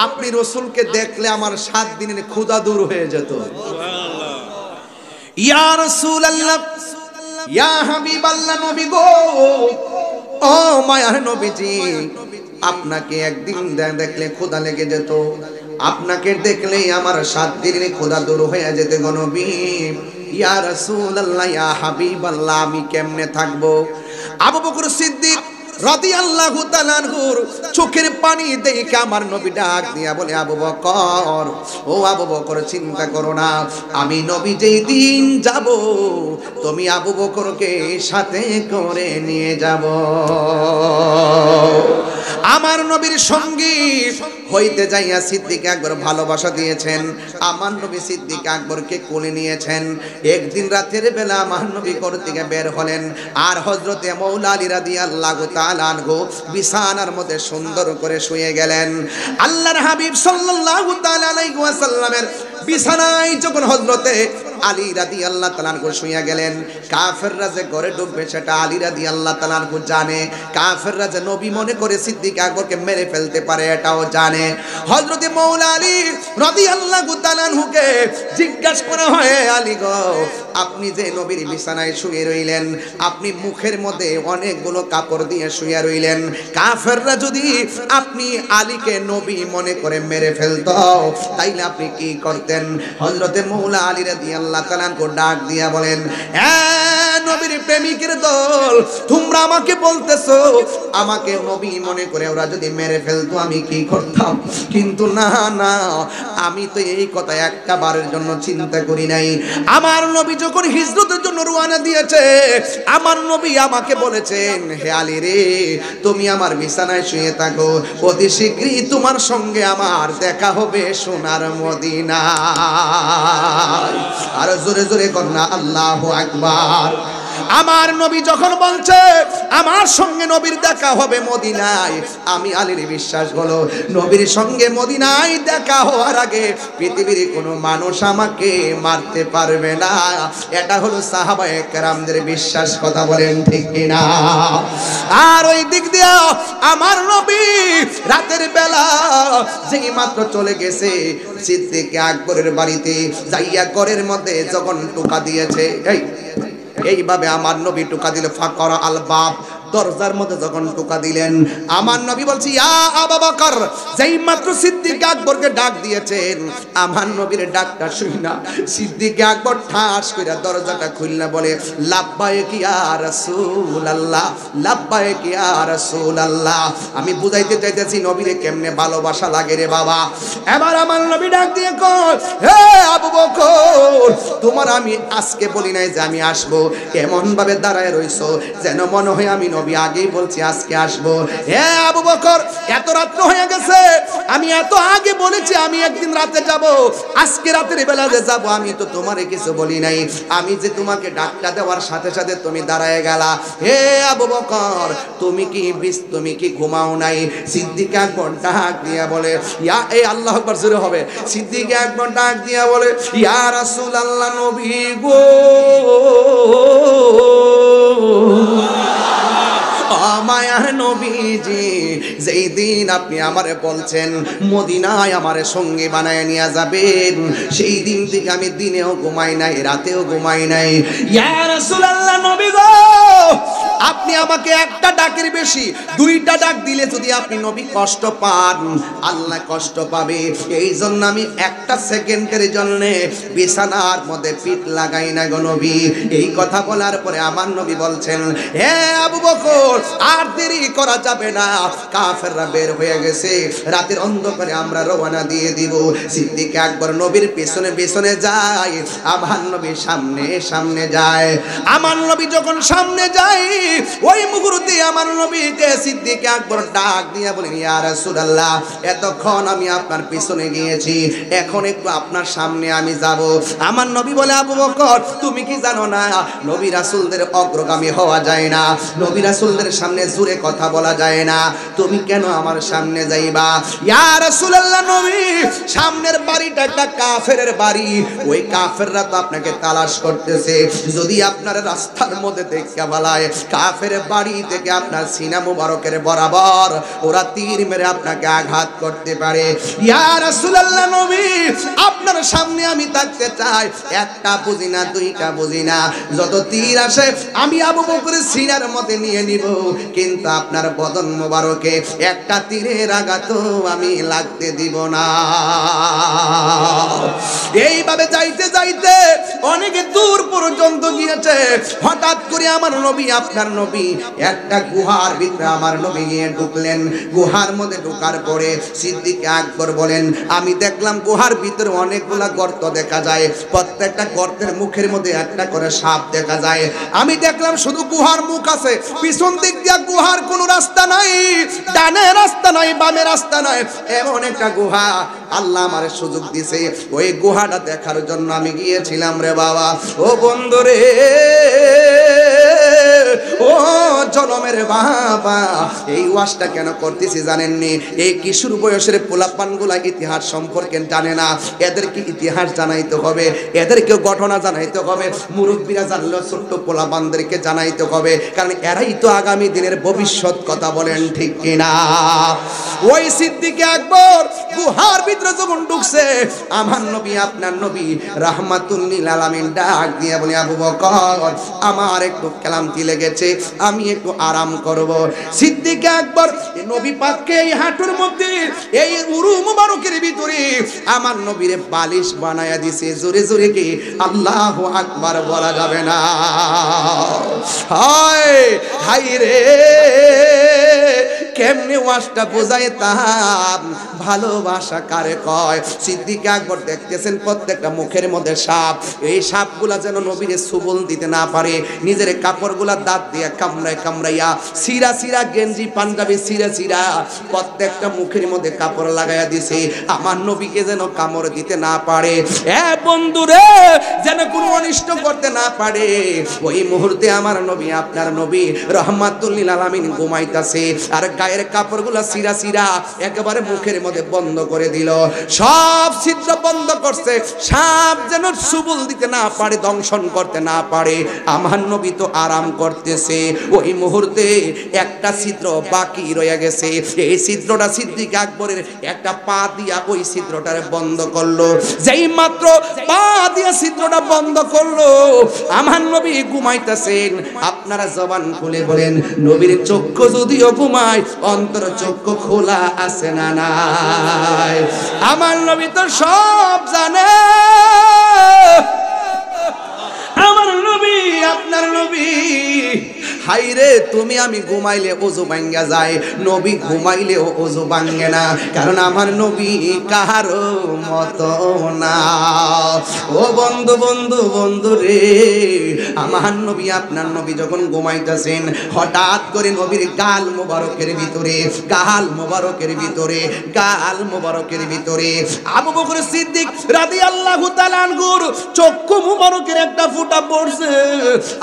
আপনি রাসূলকে দেখলে আমার 7 দিনের ক্ষুধা দূর হয়ে যেত। ইয়া রাসূলুল্লাহ, ইয়া হাবিবাল্লাহ, নবী গো, ও মায়ার নবীজি, আপনাকে একদিন দেখলে ক্ষুধা লেগে যেত, আপনাকে দেখলেই আমার 7 দিনের ক্ষুধা দূর হয়ে যেত গো নবী। ইয়া রাসূলুল্লাহ, ইয়া হাবিবাল্লাহ, আমি কেমনে থাকবো? আবু বকর সিদ্দিক রাদিয়াল্লাহু তাআলা আনহুর চোখের পানি দেখে আমার নবী ডাক দিয়া বলে, আবু বকর, ও আবু বকর চিন্তা করো না, আমি নবী যেই দিন যাব তুমি আবু বকরকে সাথে করে নিয়ে যাব। আমার নবীর সঙ্গী হইতে যাইয়া সিদ্দিক আকবর ভালোবাসা দিয়েছেন, আমার নবী সিদ্দিক আকবরকে কোলে নিয়েছেন। একদিন রাতের বেলা আমার নবী ঘর থেকে বের হলেন, আর হযরতে মৌলা আলী রাদিয়াল্লাহু তাআলা আনহু বিছানার মধ্যে সুন্দর করে শুয়ে গেলেন। আল্লাহর হাবিব সাল্লাল্লাহু তাআলা আলাইহি ওয়াসাল্লামের বিছানায় যখন হযরতে আলী রাদিয়াল্লাহু তাআলা আনহু শুয়ে গেলেন, কাফেররা যে ঘরে ঢুকবে সেটা আলী রাদিয়াল্লাহু তাআলা আনহু জানে, কাফেররা যে নবী মনে করে সিদ্দিক আকবরকে মেরে ফেলতে পারে এটাও জানে। হযরতে মৌলা আলী রাদিয়াল্লাহু তাআলা আনহুকে জিজ্ঞাসা করা হয়, আলী গো, আপনি যে নবীর বিছানায় শুয়ে রইলেন, আপনি মুখের মধ্যে অনেকগুলো কাপড় দিয়ে শুয়ে রইলেন, কাফেররা যদি আপনি আলীকে নবী মনে করে মেরে ফেলতো তাইলে আপনি কি করতেন? হযরতে মৌলা আলী রাদিয়াল্লাহু তাআলা আনহু ডাক দিয়া বলেন, নবীর প্রেমিকের দল, তোমরা আমাকে বলতেছো আমাকে নবী মনে করে ওরা যদি মেরে ফেলতো আমি কি করতাম? কিন্তু না না, আমি তো এই কথা একটা বারের জন্য চিন্তা করি নাই। আমার নবী যখন হিজরতের জন্য রওনা দিয়েছে, আমার নবী আমাকে বলেছেন, হে আলী রে, তুমি আমার বিছানায় শুয়ে থাকো, অতি শীঘ্রই তোমার সঙ্গে আমার দেখা হবে সোনার মদিনা। আর জোরে জোরে কন্যা আল্লাহু আকবার। আমার নবী যখন বলছে আমার সঙ্গে নবীর দেখা হবে মদিনায়, আমি আলীর বিশ্বাস হলো নবীর সঙ্গে মদিনায় দেখা হওয়ার আগে পৃথিবীর কোনো মানুষ আমাকে মারতে পারবে না। এটা হলো সাহাবায়ে কেরামদের বিশ্বাস, কথা বলেন ঠিক কিনা? আর ওই দিক দিয়া আমার নবী রাতের বেলা যেই মাত্র চলে গেছে সিদ্দিক আকবরের বাড়িতে, যাইয়া ঘরের মধ্যে যখন টোকা দিয়েছে, এইভাবে আমার নবী টোকা দিলে ফাকরা আল বাব, দরজার মধ্যে যখন টোকা দিলেন, আমার নবী বলছি, ইয়া আবু বকর, যেই মাত্র সিদ্দিক আকবরকে ডাক দিয়েছেন, আমার নবীর ডাকটা শুনি না সিদ্দিক আকবর ঠাস কইরা দরজাটা খুলনা বলে, লাব্বাইক ইয়া রাসূলুল্লাহ, লাব্বাইক ইয়া রাসূলুল্লাহ। আমি বুঝাইতে চাইতেছি নবীরে কেমনে ভালোবাসা লাগে রে বাবা। এবার আমার নবী ডাক দিয়ে কয়, হে আবু বকর, তোমার আমি আজকে বলি নাই যে আমি আসবো, এমন ভাবে দাঁড়ায় রইছো যেন মনে হয় আমি নবী নবী আগেই বলছি আজকে আসবো। হে আবু বকর, এত রাত্র হয়ে গেছে, আমি এত আগে বলেছি আমি একদিন রাতে যাব, আজকে রাতের বেলা যে যাব আমি তো তোমারে কিছু বলি নাই, আমি যে তোমাকে ডাকটা দেওয়ার সাথে সাথে তুমি দাঁড়ায় গেলা। হে আবু বকর, তুমি কি ঘুমাও নাই? সিদ্দিক আকবর ডাক দিয়া বলে, ইয়া এই আল্লাহ আকবার জোরে হবে। সিদ্দিক আকবর ডাক দিয়া বলে, ইয়া রাসূলুল্লাহ, নবী গো, মায়ার নবীজি, যেই দিন আপনি আমারে বলছেন মদিনায় আমারে সঙ্গী বানায় নিয়ে যাবেন, সেই দিন থেকে আমি দিনেও ঘুমাই নাই, রাতেও ঘুমাই নাই। ইয়া রাসূলুল্লাহ, নবী গো, আপনি আমাকে একটা ডাকের বেশি দুইটা ডাক দিলে যদি আপনি নবী কষ্ট পান, আল্লাহ কষ্ট পাবে, এই জন্য আমি একটা সেকেন্ডের জন্য বিছানার মধ্যে পিঠ লাগাই না গো নবী। এই কথা বলার পরে আমার নবী বলছেন, হে আবু বকর, আর দেরি করা যাবে না, কাফেররা বের হয়ে গেছে, রাতের অন্ধকারে আমরা রওনা দিয়ে দিব। সিদ্দিক আকবর নবীর পেছনে পেছনে যায়, আমার নবী সামনে সামনে যায়। আমার নবী যখন সামনে যায়, ওই মুহূর্তে আমার নবীকে সিদ্দিক আকবর ডাক দিয়া বলেন, ইয়া রাসূলুল্লাহ, এতক্ষণ আমি আপনার পিছনে গিয়েছি, এখন একটু আপনার সামনে আমি যাব। আমার নবী বলে, আবু বকর, তুমি কি জানো না নবী রাসূলদের অগ্রগামী হওয়া যায় না, নবী রাসূলদের সামনে জোরে কথা বলা যায় না, তুমি কেন আমার সামনে যাইবা? ইয়া রাসূলুল্লাহ, নবী, সামনের বাড়িটা একটা কাফেরের বাড়ি, ওই কাফেররা তো আপনাকে তালাশ করতেছে, যদি আপনার রাস্তার মধ্যে দেখে বলায় কাফের বাড়ি থেকে আপনার সিনা মুবারকের বরাবর ওরা তীর মেরে আপনাকে আঘাত করতে পারে। ইয়া রাসূলুল্লাহ, নবী, আপনার সামনে আমি থাকতে চাই, একটা বুঝি না, দুইটা বুঝি না, যত তীর আসে আমি আবু বকরের সিনার মধ্যে নিয়ে নিব, কিন্তু আপনার বদন মোবারকে একটা তীরের আঘাতও আমি লাগতে দিব না। এইভাবে যাইতে যাইতে অনেক দূর পর্যন্ত গিয়েছে, হঠাৎ করে আমার নবী, আপনার নবী একটা গুহার ভিতরে আমার নবী গিয়ে ঢুকলেন। গুহার মধ্যে ঢোকার পরে সিদ্দিক আকবর বলেন, আমি দেখলাম গুহার ভিতরে অনেকগুলা গর্ত দেখা যায়, প্রত্যেকটা গর্তের মুখের মধ্যে একটা করে সাপ দেখা যায়। আমি দেখলাম শুধু গুহার মুখ আছে, পিছন দিক দিয়ে গুহার কোনো রাস্তা নাই, ডানে রাস্তা নাই, বামে রাস্তা নাই, এমন একটা গুহা আল্লাহ আমারে সুযোগ দিছে। ওই গুহাটা দেখার জন্য আমি গিয়েছিলাম রে বাবা। ও বন্ধু রে, ও জনমের বাবা, এই ওয়াজটা কেন করতেছি জানেননি? এই কিশোর বয়সের পোলাপানগুলা ইতিহাস সম্পর্কে জানে না, এদেরকে ইতিহাস জানাইতে হবে, এদেরকে ঘটনা জানাইতে হবে, মুরব্বীরা জানলেও ছোট্ট পোলাপানদেরকে জানাইতে হবে, কারণ এরাই তো আগামী দিনের ভবিষ্যৎ। কথা বলেন ঠিক কিনা? ওই সিদ্দিক আকবর গুহার ভিতরে যখন ঢুকছে, আমার নবী, আপনার নবী রাহমাতুল লিল আলামিন ডাক দিয়ে বলে, আবু বকর, আমার একটু ক্লান্তি লেগেছে, আমি একটু আরাম করব। সিদ্দিক আকবর নবী পাককে এই হাঁটুর মধ্যে, এই উরু মুবারকের ভিতরে আমার নবীরে বালিশ বানায়া দিছে। জোরে জোরে কি আল্লাহু আকবার বলা যাবে না? হায় হায় রে, কেমনে ওয়াজটা বোঝাইতাম, ভালোবাসা কারে কয়। সিদ্দিক আকবর দেখতেছেন প্রত্যেকটা মুখের মধ্যে সাপ, এই সাপগুলা যেন নবীরে সুবল দিতে না পারে, নিজের কাপড়গুলা দাঁত দিয়ে কামড়ায় কামড়াইয়া, সিরা সিরা গেঞ্জি পাঞ্জাবি সিরা সিরা প্রত্যেকটা মুখের মধ্যে কাপড় লাগাইয়া দিছে, আমার নবীকে যেন কামড় দিতে না পারে, এ বন্ধুরে, যেন কোনো অনিষ্ট করতে না পারে। ওই মুহূর্তে আমার নবী, আপনার নবী রাহমাতুল লিল আলামিন ঘুমাইতাছে, আর গায়ের কাপড়গুলা সিরা সিরা একেবারে মুখের মধ্যে বন্ধ করে দিল, সব ছিদ্র বন্ধ করছে, সাপ যেন সুবল দিতে না পারে, দংশন করতে না পারে। আমার নবী তো আরাম করতেছে, ওই মুহূর্তে একটা ছিদ্র বাকি রয়ে গেছে, এই ছিদ্রটা সিদ্দিক আকবরের একটা পা দিয়া ওই ছিদ্রটারে বন্ধ করলো। যেই মাত্র পা দিয়া ছিদ্রটা বন্ধ করলো, আমার নবী ঘুমাইতেছেন। আপনারা জবান খুলে বলেন, নবীর চক্ষু যদিও ঘুমায়, অন্তর চক্ষু খোলা আছে না নাই? আমার নবী তো সব জানে। আমার নবী, আপনার নবী হাইরে তুমি আমি ঘুমাইলে ওযু ভাঙ্গা যায়, নবী ঘুমাইলেও ওযু ভাঙ্গে না, কারণ আমার নবী কাহারো মতো না। ও বন্ধু বন্ধু বন্ধু রে, আমার নবী আপনার নবী যখন ঘুমাইতেছেন, হঠাৎ করে নবীর গাল মোবারকের ভিতরে আবু বকর সিদ্দিক রাদিয়াল্লাহু তাআলা আনহুর চক্ষু মোবারকের একটা ফোঁটা পড়ছে।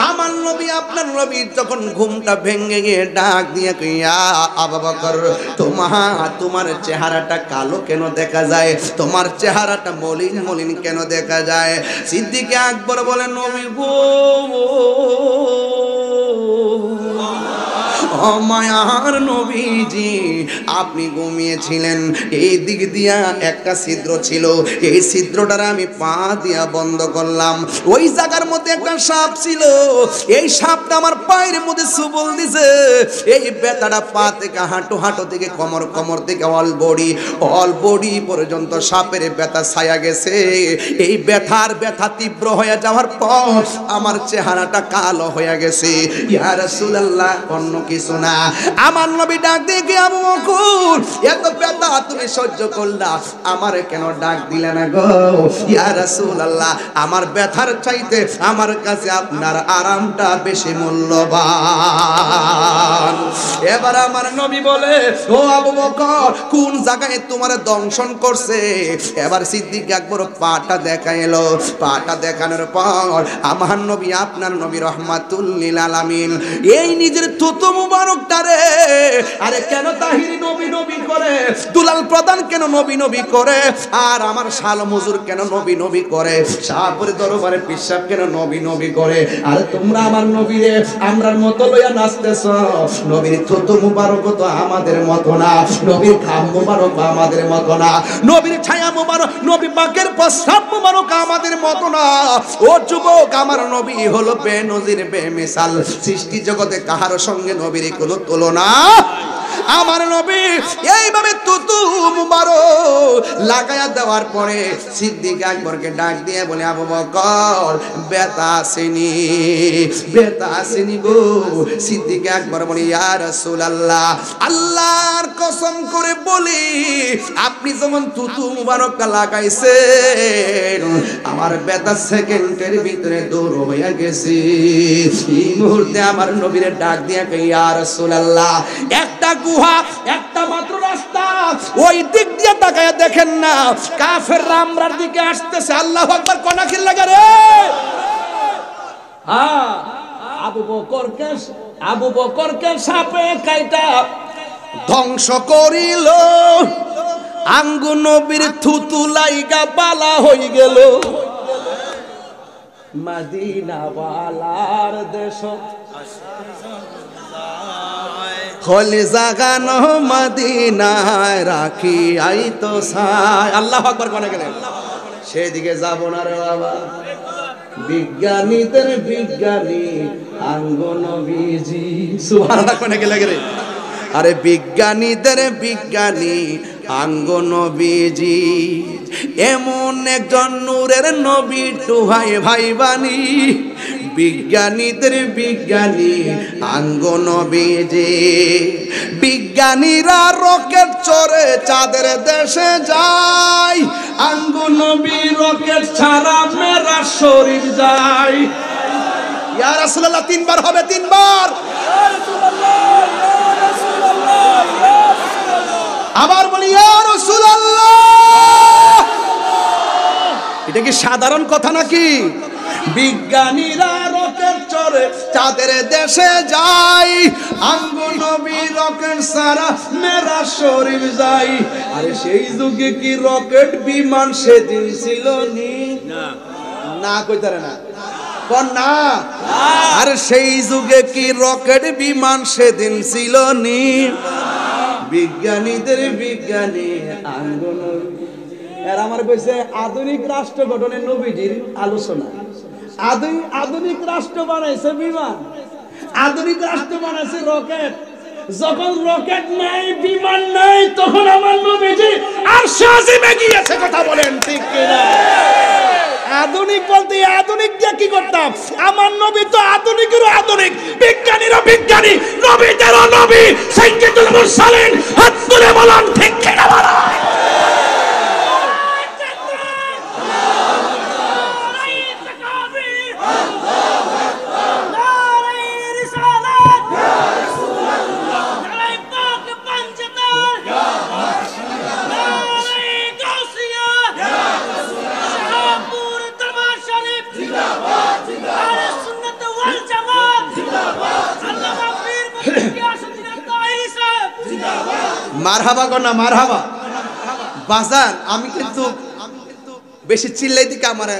আমার নবী আপনার নবী যখন ঘুমটা ভেঙে গিয়ে ডাক দিয়ে কইয়া, আবু বকর তোমার চেহারাটা কালো কেন দেখা যায়, তোমার চেহারাটা মলিন মলিন কেন দেখা যায়? সিদ্দিক আকবর বলেন, নবী গো মায়ার নবীজি, আপনি ঘুমিয়েছিলেন, এই দিক দিয়া একটা ছিদ্র ছিল, এই ছিদ্রটার আমি পা দিয়া বন্ধ করলাম, ওই জায়গার মধ্যে একটা সাপ ছিল, এই সাপটা আমার পায়ের মধ্যে সুবল দিছে, এই ব্যথাটা পা থেকে হাঁটু থেকে কোমর থেকে অল বডি পর্যন্ত সাপের ব্যথা ছায়া গেছে। এই ব্যথা তীব্র হয়ে যাওয়ার পর আমার চেহারাটা কালো হয়ে গেছে। ইয়া রাসূলুল্লাহ, অন্য কিছু না। আমার নবী ডাক দিয়ে, আবু বকর এত ব্যথা তুমি সহ্য করলা, আমারে কেন ডাক দিলে না গো? ইয়া রাসূলুল্লাহ, আমার ব্যথার চাইতে আমার কাছে আপনার আরামটা বেশি মূল্যবান। এবার আমার নবী বলে, ও আবু বকর কোন জায়গায় তোমার দংশন করছে? এবার সিদ্দিক আকবর পাটা দেখাইলো, পাটা দেখানোর পর আমার নবী আপনার নবী রাহমাতুল লিল আলামিন এই নিজের থুতু মুবারকটারে, আরে কেন তাহিরি নবী নবী করে, দুলাল প্রধান কেন নবী নবী করে, আর আমার শালম হুজুর কেন নবী নবী করে, শাহপুরের দরবারে পিসাব কেন নবী নবী করে, আর তোমরা আমার নবীরে আমরার মতো লইয়া নাচতেছ? নবীর থুতু মুবারক তো আমাদের মতো না, নবীর খাম মুবারক আমাদের মতো না, নবীর ছায়া মুবারক, নবী পাকের প্রস্রাব মুবারক আমাদের মতো না। ও যুবক, আমার নবী হলো বেনজির বেমিসাল, সৃষ্টি জগতে কাহার সঙ্গে নবীর কোনো তুলনা। আমার নবী এইভাবে তুতু মুবারক লাগায়া দেওয়ার পরে সিদ্দিক আকবরকে ডাক দিয়ে বলে, আবু বকর ব্যথা আসেনি গো। সিদ্দিক আকবর বলে, ইয়া রাসূলুল্লাহ, আল্লাহর কসম করে বলি, আপনি যেমন তুতু মুবারক লাগাইছেন, আমার ব্যথা সেকেন্ডের ভিতরে দূর হয়ে গেছে। এই মুহূর্তে আমার নবীর ডাক দিয়ে কই, ইয়া রাসূলুল্লাহ, একটা গুহা, একটা মাত্র রাস্তা, ওই দিক দিয়ে তাকায়া দেখেন না, কাফেররা আমরার দিকে আসতেছে। আল্লাহু আকবার, কোনা কি লাগা রে? হ্যাঁ, আবু বকরকে সাপে কাইটা ধ্বংস করিল, আঙ্গু নবীর থুতু লাইগা বালা হই গেল। মদিনা ওয়ালার দেশ হলে জাগানো মদিনায় রাখি আইতো সাই। আল্লাহু আকবার কোনে গেলেন? সেদিকে যাব না রে বাবা। বিজ্ঞানীদের বিজ্ঞানী আঙ্গো নবীজি, সুবহানাল্লাহ কোনে গেলে রে? আরে বিজ্ঞানীদের বিজ্ঞানী আঙ্গো নবীজি, এমন একজন নূরের নবী টুহাই ভাই বানি। বিজ্ঞানীদের বিজ্ঞানী আঙ্গো নবীজি, বিজ্ঞানীরা রকেট চড়ে চাঁদের দেশে যায়, আঙ্গো নবী রকেট ছাড়া মেরা শরীর যায়। ইয়া রাসূলুল্লাহ, তিনবার হবে, তিনবার। আবার বলি, ইয়া রাসূলুল্লাহ। এটা কি সাধারণ কথা নাকি? বিজ্ঞানীরা রকেট চড়ে চাঁদের দেশে যায়, আঙ্গো নবী রকেট ছাড়া মেরা শরীর যায়। আরে সেই যুগে কি রকেট বিমান সেদিন ছিল নি? না কইতারে না, কোন না? আর সেই যুগে কি রকেট বিমান সেদিন ছিল নি? বিজ্ঞানীদের বিজ্ঞানী আঙ্গো নবী। এর আমার কইছে আধুনিক রাষ্ট্র গঠনের নবীজির আলোচনা। আধুনিক রাষ্ট্র বানাইছে বিমান, আধুনিক রাষ্ট্র বানাইছে রকেট। যখন রকেট নাই, বিমান নাই, তখন আমার নবীজি আরশে আজিমে গিয়েছে। কথা বলেন ঠিক কিনা? আধুনিক বলতে আধুনিক দিয়ে কি করতাম? আমার নবী তো আধুনিকেরও আধুনিক, বিজ্ঞানীরও বিজ্ঞানী, নবীদেরও নবী, সাইয়্যিদুল মুরসালিন। হাত তুলে বলুন ঠিক কিনা বলুন। মারহাবা গো না মারহাবা। বাজার আমি কিন্তু বেশি চিল্লাই দিকে আমার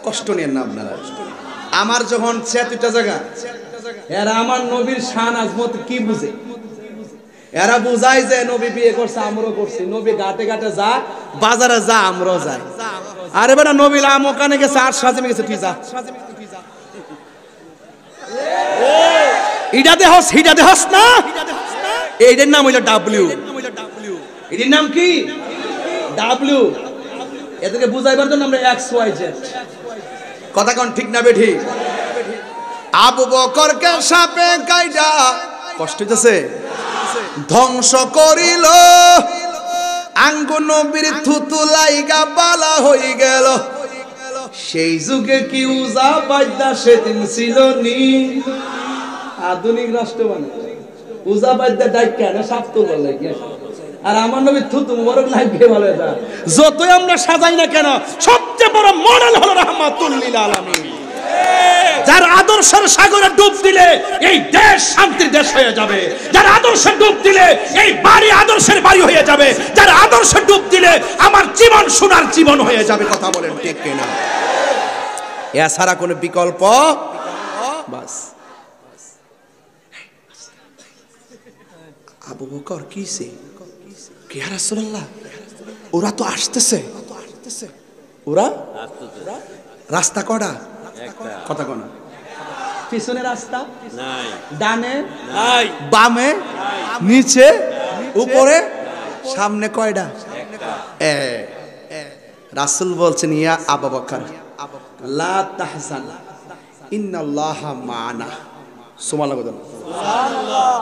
কষ্ট নেন না আপনারা। আমার যখন 76টা জায়গা, এরা আমার নবীর শান আজমত কি বুঝে? এরা বুঝায় যে নবী বিয়ে করছে আমরাও করছি, নবী ঘাটে ঘাটে যা, বাজারে যা, আমরাও যাই। আরে বেটা নবী লাম ওখানে গেছে আর সাজেমে গেছে, তুই যা। ইডা দেহস হিডা দেহস না, এইটার নাম হইল ডাব্লিউ। এটির নাম কি? ডাব্লিউ। এদেরকে বুঝাইবার জন্য আমরা XYZ। কথা কোন ঠিক না বেঠি? আবু বকরকে সাপে কাইডা কষ্ট হইতেছে, ধ্বংস করিল, আঙ্গু নবীর থুতু লাইগা বালা হই গেল। সেই যুগে কি উজা বাদ্যা সেদিন ছিল নি? আধুনিক রাষ্ট্র মানে উজা বাদ্যা ডাইকা না সাপ তো বলে কি? আর আমার নবীর থুতু মুবারক লাগবে বলে যা। যতই আমরা সাজাই না কেন, সবচেয়ে বড় মডেল হলো রাহমাতুল লিল আলামিন। যার আদর্শের সাগরে ডুব দিলে এই দেশ শান্তির দেশ হয়ে যাবে, যার আদর্শে ডুব দিলে এই বাড়ি আদর্শের বাড়ি হয়ে যাবে, যার আদর্শে ডুব দিলে আমার জীবন সোনার জীবন হয়ে যাবে। কথা বলেন ঠিক কিনা? এছাড়া কোনো বিকল্প বাস। আবু বকর কিসে কি ইয়া রাসূলুল্লাহ, ওরা তো আসতেছে, ওরা রাস্তা কটা? কথা কোন? পিছনে রাস্তা নাই, ডানে নাই, বামে, নিচে, উপরে, সামনে কয়টা? রাসূল বলছেন ইয়া আবু বকর লা তাহজান ইন্নাল্লাহা মা'ানা। সুবহানাল্লাহ।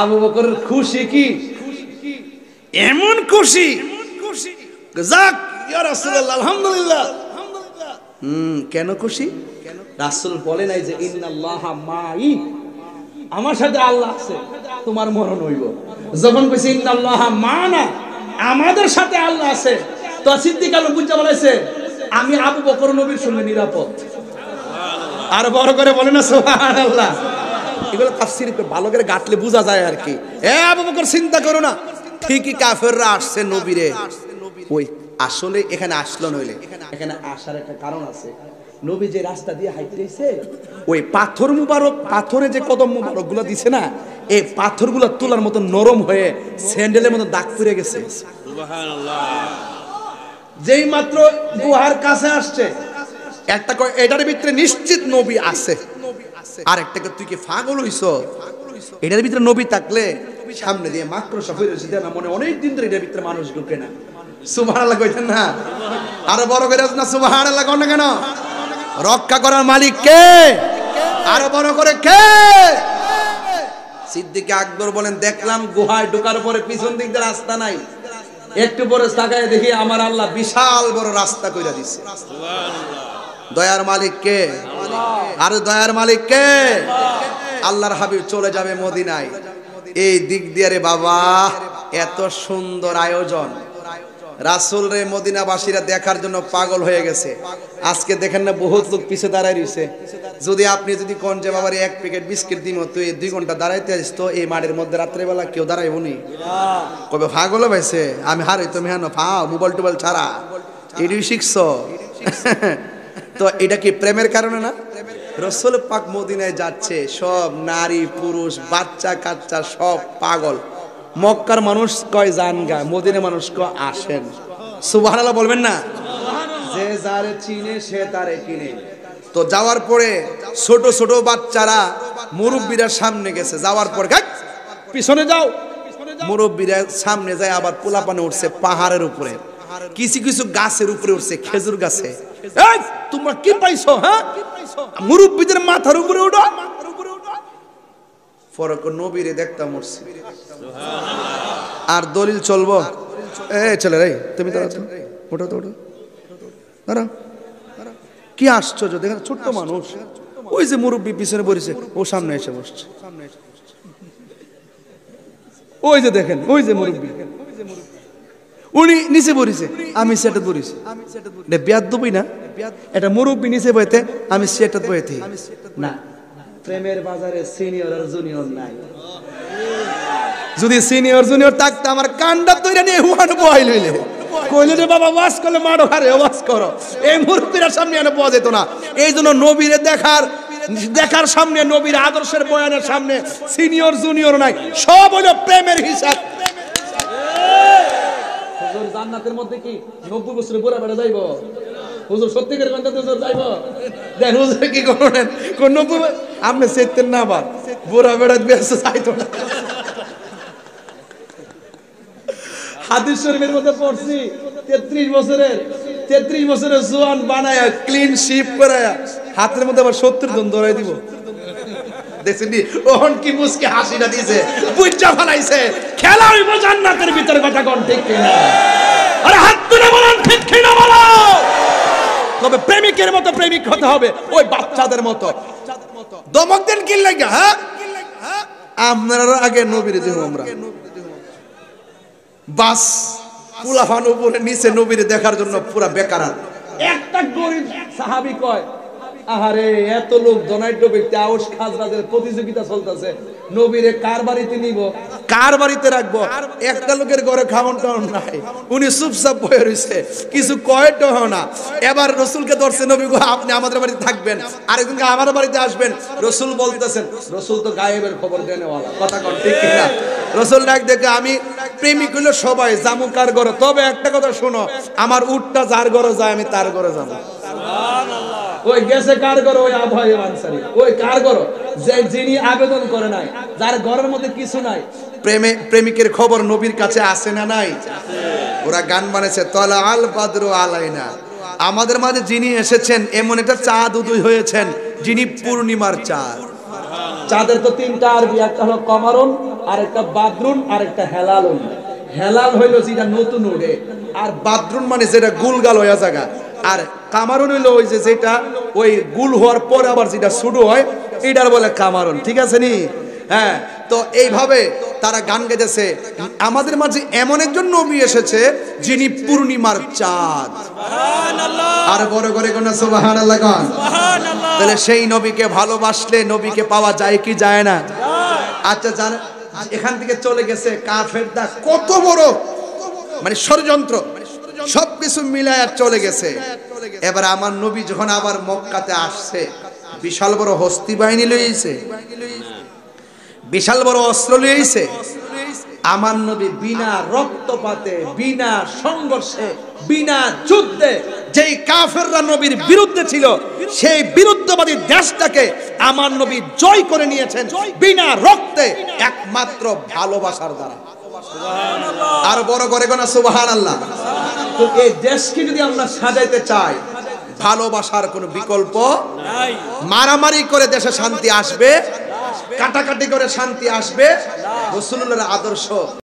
আবু বকরের খুশি কি? এমন খুশি, যাক ইয়া রাসূলুল্লাহ আলহামদুলিল্লাহ। কেন খুশি? রাসূল বলে নাই যে ইন্নাল্লাহা মাই, আমার সাথে আল্লাহ আছে, তোমার মরণ হইব। যখন কইছে ইন্নাল্লাহা মা'ানা, আমাদের সাথে আল্লাহ আছে, তো সিদ্দিক আলম বুঝা বলেছে আমি আবু বকর নবীর সঙ্গে নিরাপদ। আর বড় করে বলে না সুবহানাল্লাহ। এগুলো তাফসীর ভালো করে গাটলে বোঝা যায় আর কি। আবু বকর চিন্তা করো না, ঠিকই কাফেররা আসছে নবীরে। ওই আসলে এখানে আসলো নইলে, এখানে আসার একটা কারণ আছে। নবী যে রাস্তা দিয়ে হাইতেছে, ওই পাথর মুবারক, পাথরে যে কদম মুবারক গুলো দিছে না, এই পাথরগুলো তোলার মতো নরম হয়ে স্যান্ডেলের মতো দাগ পড়ে গেছে। সুবহানাল্লাহ। যেই মাত্র গুহার কাছে আসছে, একটা এটার ভিতরে নিশ্চিত নবী আছে, আর একটাকে তুই কি পাগল হইছ? এটার ভিতরে নবী থাকলে সামনে দিয়ে মাকড়সা হয়ে রয়েছে না, মনে অনেক দিন ধরে এটার ভিতরে মানুষ ঢুকে না। সুবহানাল্লাহ কইতেন না? আরো বড় করে না সুবহানাল্লাহ কোন কেন? রক্ষা করার মালিক কে? আরো বড় করে কে? সিদ্দিক আকবর বলেন দেখলাম গুহায় ঢোকার পরে পিছন দিক দিয়ে রাস্তা নাই, একটু পরে তাকায় দেখি আমার আল্লাহ বিশাল বড় রাস্তা কইরা দিছে। দয়ার মালিক কে? আর দয়ার মালিক কে? আল্লাহর হাবিব চলে যাবে মদিনায়, এই দিক দিয়ে রে বাবা এত সুন্দর আয়োজন, রাসূল রে মদিনাবাসীরা দেখার জন্য পাগল হয়ে গেছে। আজকে দেখেন না বহুত লোক পিছে দাঁড়ায় রইছে। যদি আপনি যদি কোন যে বাবার এক প্যাকেট বিস্কিট দিমো তুই 2 ঘন্টা দাঁড়াইতে আসিস, তো এই মাঠের মধ্যে রাত্রেবেলা কেউ দাঁড়াইব নি? কবে পাগল ভাইছে আমি হারাই তুমি হ্যাঁ ফাও মোবাইল টোবাইল ছাড়া এডি শিখছো। তো এটা কি প্রেমের কারণে না? রাসূল পাক মদিনায় যাচ্ছে, সব নারী পুরুষ বাচ্চা কাচ্চা সব পাগল। মক্কার মানুষ কয় জান গা, মদিনা মানুষ কয় আসেন। সুবহানাল্লাহ বলবেন না? যে যারে চিনে সে তারে কিনে। তো যাওয়ার পরে ছোট ছোট বাচ্চারা মুরব্বীরা সামনে গেছে, যাওয়ার পর পিছনে যাও, মুরব্বীরা সামনে যায়, আবার পোলাপানে উঠছে পাহাড়ের উপরে। কিছু কিছু গাছের উপরে উঠছে, খেজুর গাছে। এই তোমরা কি পাইছো? হ্যাঁ, মুরব্বীদের মাথার উপরে উঠো। ফরক নবীরে দেখতাম উঠছে। আর দলিল চলবো? এই চলে রে, তুমি তো আছো, ওঠো তো, ওঠো, দাঁড়াও। কি আশ্চর্য দেখেন, ছোট্ট মানুষ, ওই যে মুরব্বী পিছনে বসেছে, ও সামনে এসে বসছে। ওই যে দেখেন, ওই যে মুরব্বী, উনি নিচে বসেছে, আমি সেটা বসেছি। বেয়াদবি না? এটা মুরব্বী নিচে বইতে, আমি সেটা বইতে না। প্রেমের বাজারে সিনিয়র আর জুনিয়র নাই। যদি সিনিয়র জুনিয়র থাকতো আমার কান্ডা তৈরি নিয়ে হুয়ানো বহাই লইলে কইলে রে বাবা ওয়াজ করলে মারো, হারে ওয়াজ করো। এই মুরব্বীর সামনে এনে পাওয়া যেত না। এই জন্য নবীরে দেখার সামনে, নবীর আদর্শের বয়ানের সামনে সিনিয়র জুনিয়র নাই, সব হলো প্রেমের হিসাব। হুজুর জান্নাতের মধ্যে কি 90 বছরে বুড়া বেড়া যাইবো? হুজুর সত্যিকারের জান্নাতে হুজুর যাইবো? দেন হুজুর কি করেন, কোন 90 আপনি চেতেন না, আবার বুড়া বেড়া বেঁচে যাইতো না। হাদিস শরীফের মধ্যে পড়ছি 33 বছরের জোয়ান বানায়া ক্লিন শিপ করায়া হাতের মধ্যে আবার 70 জন ধরাই দিব। দেখছেন নি ওহন কি মুসকে হাসিটা দিয়েছে, বুঝা ফলাইছে। খেলা হইব জান্নাতের ভিতরে, কথা কোন ঠিক কিনা? আরে হাত তুলে বলেন ঠিক কিনা বলো। তবে প্রেমিকের মতো প্রেমিক হতে হবে, ওই বাচ্চাদের মতো। দমক দেন কি লাগা? হ্যাঁ, আপনারা আগে নবীরে দিব আমরা, বাস পুলাফান উপরে নিচে নবীরে দেখার জন্য পুরা বেকার। একটা গরিব সাহাবী কয়, আহারে এত লোক ধনাঢ্য ব্যক্তি, আউস খাজরাজের প্রতিযোগিতা চলতেছে, নবীরে কার বাড়িতে নিব, কার বাড়িতে রাখবো? একটা লোকের ঘরে খাওয়ান টাউন নাই, উনি চুপচাপ বয়ে রয়েছে, কিছু কয়টাও না। এবার রসুলকে ধরছে, নবী গো আপনি আমাদের বাড়িতে থাকবেন, আরেকজনকে আমার বাড়িতে আসবেন। রসুল বলতেছেন, রসুল তো গায়েবের খবর দেনেওয়ালা, কথা কন ঠিক কিনা? রসুল ডাক দেখে, আমি প্রেমিক হইলো সবাই, জামু কার ঘরে, তবে একটা কথা শোনো, আমার উটটা যার ঘরে যায় আমি তার ঘরে যাবো। ওই গেছে কার ঘরে? ওই আবহাওয়া আনসারী। ওই কার ঘরে? যে যিনি আবেদন করে নাই, যার ঘরের মধ্যে কিছু নাই। প্রেমিকের খবর নবীর কাছে আসে না নাই? ওরা গান বানাইছে, তলা আল বাদরু আলাইনা, আমাদের মাঝে যিনি এসেছেন এমন একটা চাঁদ উদয় হয়েছেন, যিনি পূর্ণিমার চাঁদ। চাঁদের তো তিনটা আরবি, একটা হলো কমারুন, আরেকটা বাদরুন, আরেকটা হেলালুন। হেলাল হইলো যেটা নতুন উড়ে, আর বাদরুন মানে যেটা গুলগাল হয়ে জায়গা, আর কামারুন হইলো ওই যে যেটা ওই গুল হওয়ার পরে আবার যেটা শুরু হয়, এটার বলে কামারুন। ঠিক আছে নি? হ্যাঁ, তো এইভাবে তারা গান গেয়েছে, আমাদের মাঝে এমন একজন নবী এসেছে যিনি পূর্ণিমার চাঁদ। আর বড় করে কোন সুবহানাল্লাহ গান। তাহলে সেই নবীকে ভালোবাসলে নবীকে পাওয়া যায় কি যায় না? আচ্ছা জান, এখান থেকে চলে গেছে কাফেররা, কত বড় মানে ষড়যন্ত্র, সবকিছু মিলায়া চলে গেছে। এবার আমার নবী যখন আবার মক্কাতে আসছে, বিশাল বড় হস্তি বাহিনী লইছে, বিশাল বড় অস্ত্র লইছে। আমার নবী বিনা রক্তপাতে, বিনা সংঘর্ষে, বিনা যুদ্ধে, যেই কাফেররা নবীর বিরুদ্ধে ছিল, সেই বিরুদ্ধবাদী দেশটাকে আমার নবী জয় করে নিয়েছেন বিনা রক্তে, একমাত্র ভালোবাসার দ্বারা। আর বড় করে কোন সুবহানাল্লাহ। তো এই দেশকে যদি আমরা সাজাইতে চাই, ভালোবাসার কোনো বিকল্প নাই। মারামারি করে দেশে শান্তি আসবে? কাটাকাটি করে শান্তি আসবে? রাসূলুল্লাহর আদর্শ